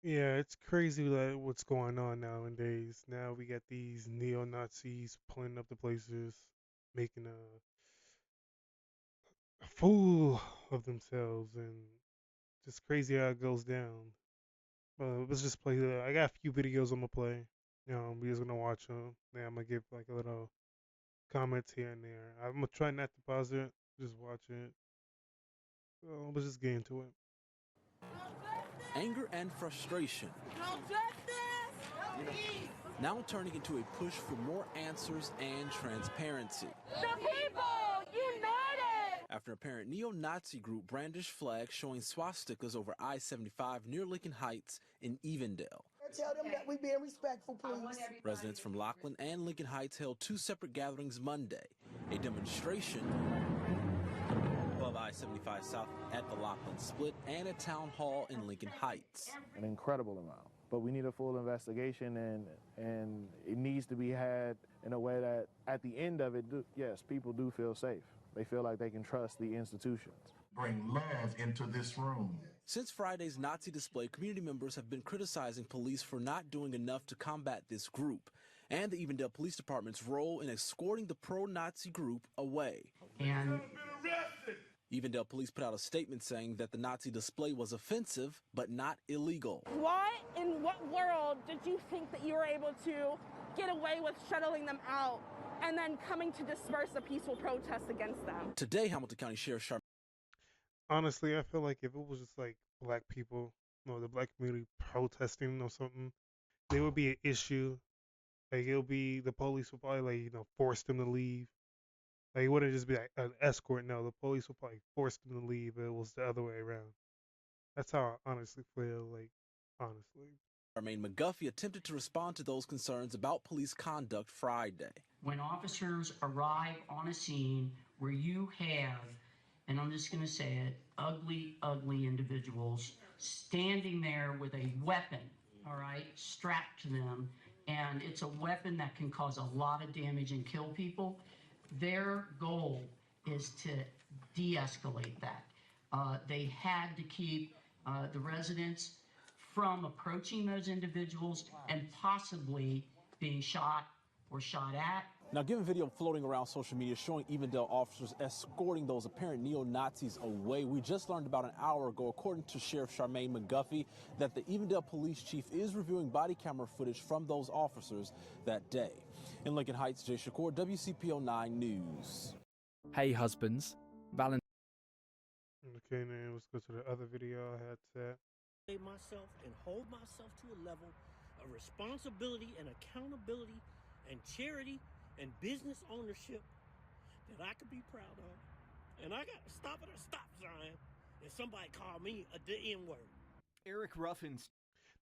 Yeah, it's crazy that what's going on nowadays. Now we got these neo Nazis pulling up the places, making a fool of themselves, and just crazy how it goes down. Let's just play. I got a few videos I'm gonna play. We just gonna watch them. Then I'm gonna give like a little comments here and there. I'm gonna try not to pause it, just watch it. So let's just get into it. Anger and frustration No justice! now turning into a push for more answers and transparency. The people united! After apparent neo-Nazi group brandished flags showing swastikas over I-75 near Lincoln Heights in Evendale. Tell them that we being respectful, please. Residents from Lockland and Lincoln Heights held two separate gatherings Monday. A demonstration above I-75 South at the Lockland split and a town hall in Lincoln Heights. An incredible amount. But we need a full investigation, and it needs to be had in a way that at the end of it, yes, people do feel safe. They feel like they can trust the institutions. Bring love into this room. Since Friday's Nazi display, community members have been criticizing police for not doing enough to combat this group and the Evendale Police Department's role in escorting the pro-Nazi group away. And Evendale Police put out a statement saying that the Nazi display was offensive but not illegal. Why in what world did you think that you were able to get away with shuttling them out and then coming to disperse a peaceful protest against them? Today, Hamilton County Sheriff Honestly, I feel like if it was just like black people, the black community protesting or something, there would be an issue. Like it'll be the police will probably like force them to leave. Like it wouldn't just be like an escort. No, the police will probably force them to leave. If it was the other way around. That's how I honestly feel. Like honestly. Charmaine McGuffey attempted to respond to those concerns about police conduct Friday. when officers arrive on a scene where you have, and I'm just going to say it, ugly, ugly individuals standing there with a weapon, all right, strapped to them, and it's a weapon that can cause a lot of damage and kill people, their goal is to de-escalate that. They had to keep the residents from approaching those individuals and possibly being shot or shot at. Now, given video floating around social media showing Evendale officers escorting those apparent neo-Nazis away, we just learned about an hour ago, according to Sheriff Charmaine McGuffey, that the Evendale police chief is reviewing body camera footage from those officers that day. In Lincoln Heights, Jay Shakur, WCPO 9 News. Hey, husbands. Valentine's. Okay, then let's go to the other video I had set. Myself and hold myself to a level of responsibility and accountability and charity and business ownership that I could be proud of. And I got to stop at a stop sign and somebody call me the N-word. Eric Ruffin's.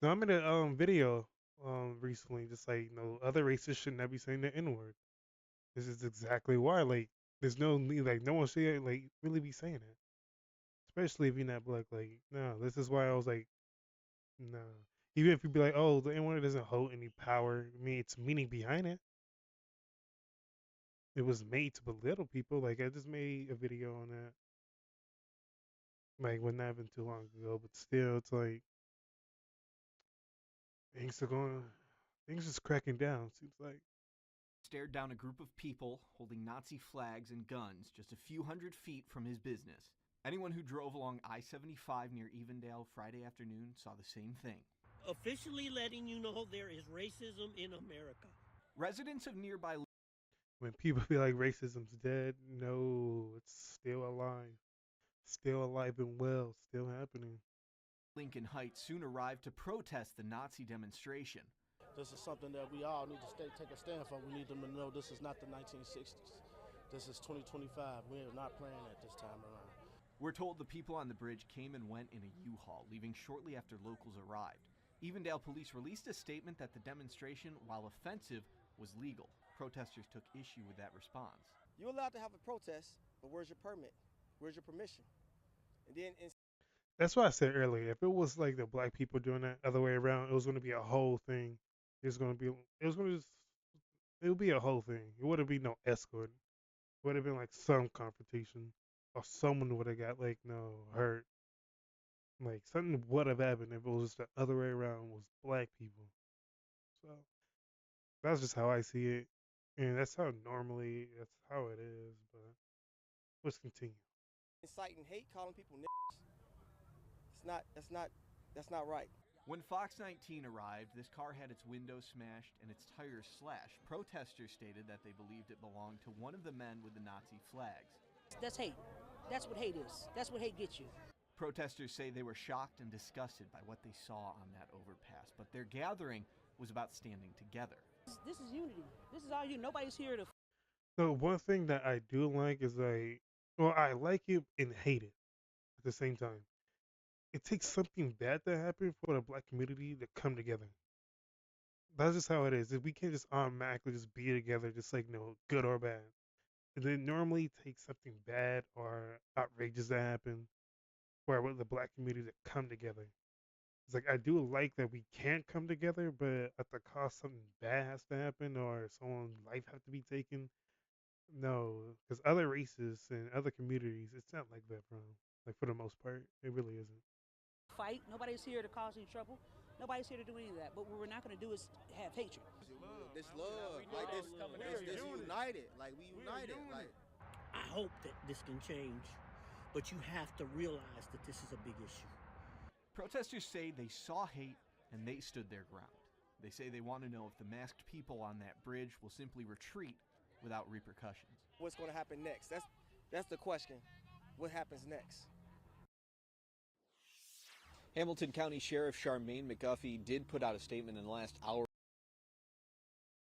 Now I'm in a video recently, just like other races should not be saying the N-word. This is exactly why. Like, there's no need, like no one should like really be saying it, especially if you're not black. Like, no, this is why I was like, no. Even if you be like, oh, the N-word doesn't hold any power. I mean, it's meaning behind it. It was made to belittle people. Like, I just made a video on that. Like, when not even too long ago, but still, it's like things just cracking down. Seems like. Stared down a group of people holding Nazi flags and guns just a few hundred feet from his business. Anyone who drove along I-75 near Evendale Friday afternoon saw the same thing. Officially letting you know there is racism in America. Residents of nearby When people feel like racism's dead, no, it's still alive. Still alive and well, still happening. Lincoln Heights soon arrived to protest the Nazi demonstration. This is something that we all need to take a stand for. We need them to know this is not the 1960s. This is 2025. We're not playing at this time around. We're told the people on the bridge came and went in a U-Haul, leaving shortly after locals arrived. Evendale police released a statement that the demonstration, while offensive, was legal. Protesters took issue with that response. You're allowed to have a protest, but where's your permit? Where's your permission? And then That's what I said earlier. If it was like the black people doing that other way around, it was going to be a whole thing. It would be a whole thing. It wouldn't be no escort. It would have been like some confrontation, or someone would have got hurt. Like something would have happened if it was just the other way around was black people. So that's just how I see it. And that's how normally that's how it is, but let's continue. Inciting hate, calling people niggas. That's not right. When Fox 19 arrived, this car had its windows smashed and its tires slashed. Protesters stated that they believed it belonged to one of the men with the Nazi flags. That's hate. That's what hate is. That's what hate gets you. Protesters say they were shocked and disgusted by what they saw on that overpass, but their gathering was about standing together. This is unity. This is all you. Nobody's here to. So one thing that I do like is I like it and hate it at the same time. It takes something bad to happen for the black community to come together. That's just how it is. We can't just automatically just be together, just like good or bad. And it normally takes something bad or outrageous to happen for the black community to come together. It's like I do like that we can come together, but at the cost something bad has to happen or someone's life have to be taken. No, because other races and other communities, it's not like that, bro. Like for the most part, it really isn't. Fight. Nobody's here to cause any trouble. Nobody's here to do any of that. But what we're not going to do is have hatred. This love, like this united, like we united. Like I hope that this can change, but you have to realize that this is a big issue. Protesters say they saw hate and they stood their ground. They say they want to know if the masked people on that bridge will simply retreat without repercussions. What's going to happen next? That's the question. What happens next? Hamilton County Sheriff Charmaine McGuffey did put out a statement in the last hour.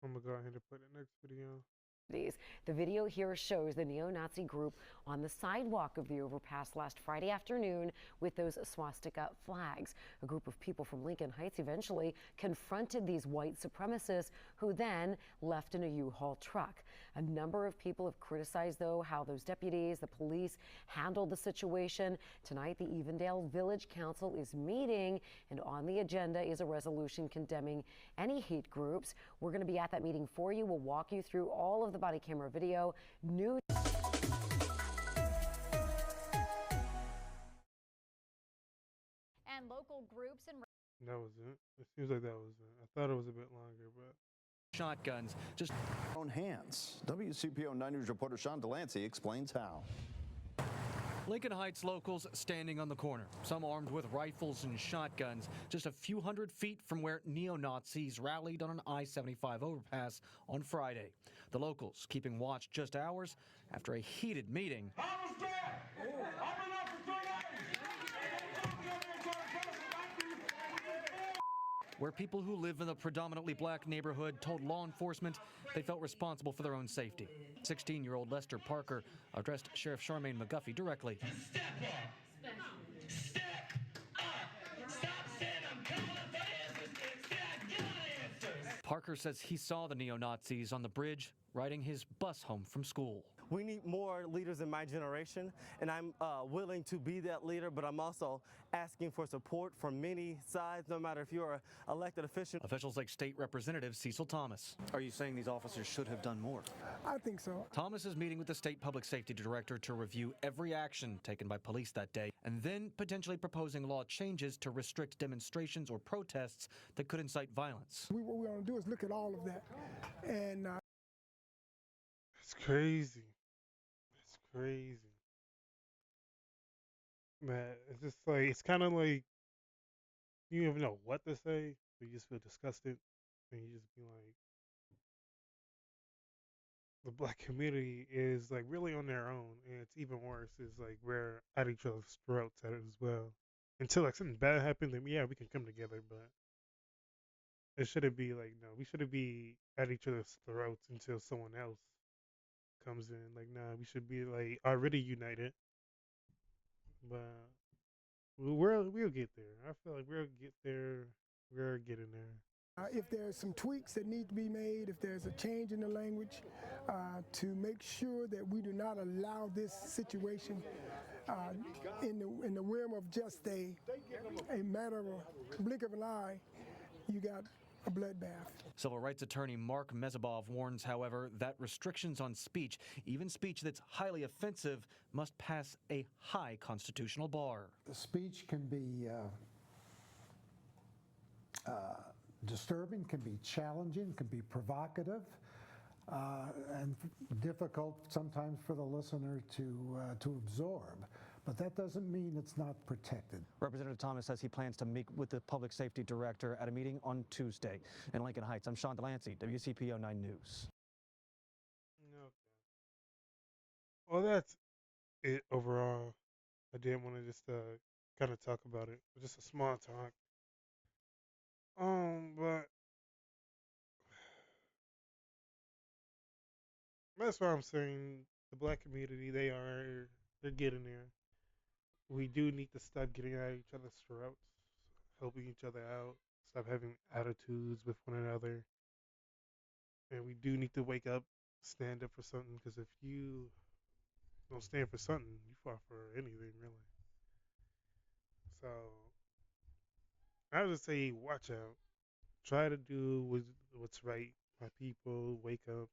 I'm going to go ahead and play the next video. The video here shows the neo-Nazi group on the sidewalk of the overpass last Friday afternoon with those swastika flags. A group of people from Lincoln Heights eventually confronted these white supremacists who then left in a U-Haul truck. A number of people have criticized, though, how those deputies, the police, handled the situation. Tonight, the Evendale Village Council is meeting, and on the agenda is a resolution condemning any hate groups. We're going to be at that meeting for you. We'll walk you through all of the body camera video. New and local groups and that was it. It seems like that was it. I thought it was a bit longer, but shotguns just own hands. WCPO 9 News reporter Sean Delancey explains how. Lincoln Heights locals standing on the corner, some armed with rifles and shotguns, just a few hundred feet from where neo-Nazis rallied on an I-75 overpass on Friday. The locals keeping watch just hours after a heated meeting. Where people who live in the predominantly black neighborhood told law enforcement they felt responsible for their own safety. 16-year-old Lester Parker addressed Sheriff Charmaine McGuffey directly. Step up! Step up! Stop saying I'm coming for answers. I got answers. Parker says he saw the neo-Nazis on the bridge riding his bus home from school. We need more leaders in my generation, and I'm willing to be that leader, but I'm also asking for support from many sides, no matter if you're an elected official. Officials like State Representative Cecil Thomas. Are you saying these officers should have done more? I think so. Thomas is meeting with the state public safety director to review every action taken by police that day, and then potentially proposing law changes to restrict demonstrations or protests that could incite violence. What we're going to do is look at all of that. And it's crazy. It's crazy. Man, it's just like, it's kind of like, you don't even know what to say, but you just feel disgusted, and you just be like, the black community is like really on their own, and it's even worse, is like we're at each other's throats at it as well. Until like something bad happens, then yeah, we can come together, but it shouldn't be like, no, we shouldn't be at each other's throats until someone else comes in. Like, nah, we should be like already united. But we'll get there. I feel like we'll get there. We're getting there. If there's some tweaks that need to be made, if there's a change in the language, to make sure that we do not allow this situation in the realm of just a matter of a blink of an eye, you got a bloodbath. Civil rights attorney Mark Mezebov warns, however, that restrictions on speech, even speech that's highly offensive, must pass a high constitutional bar. Speech can be disturbing, can be challenging, can be provocative, and difficult sometimes for the listener to absorb. But that doesn't mean it's not protected. Representative Thomas says he plans to meet with the public safety director at a meeting on Tuesday. In Lincoln Heights, I'm Sean Delancey, WCPO 9 News. Okay. Well, that's it overall. I did want to just kind of talk about it, just a small talk. But that's why I'm saying the black community, they're getting there. We do need to stop getting at each other's throats, helping each other out, stop having attitudes with one another, and we do need to wake up, stand up for something. Because if you don't stand for something, you fall for anything, really. So I would just say, watch out. Try to do what's right. My people, wake up.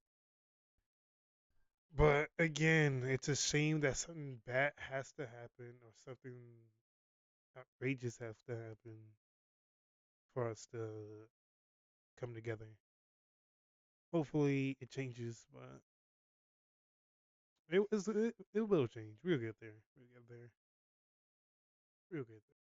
But again, it's a shame that something bad has to happen or something outrageous has to happen for us to come together. Hopefully it changes, but it will change. We'll get there. We'll get there. We'll get there.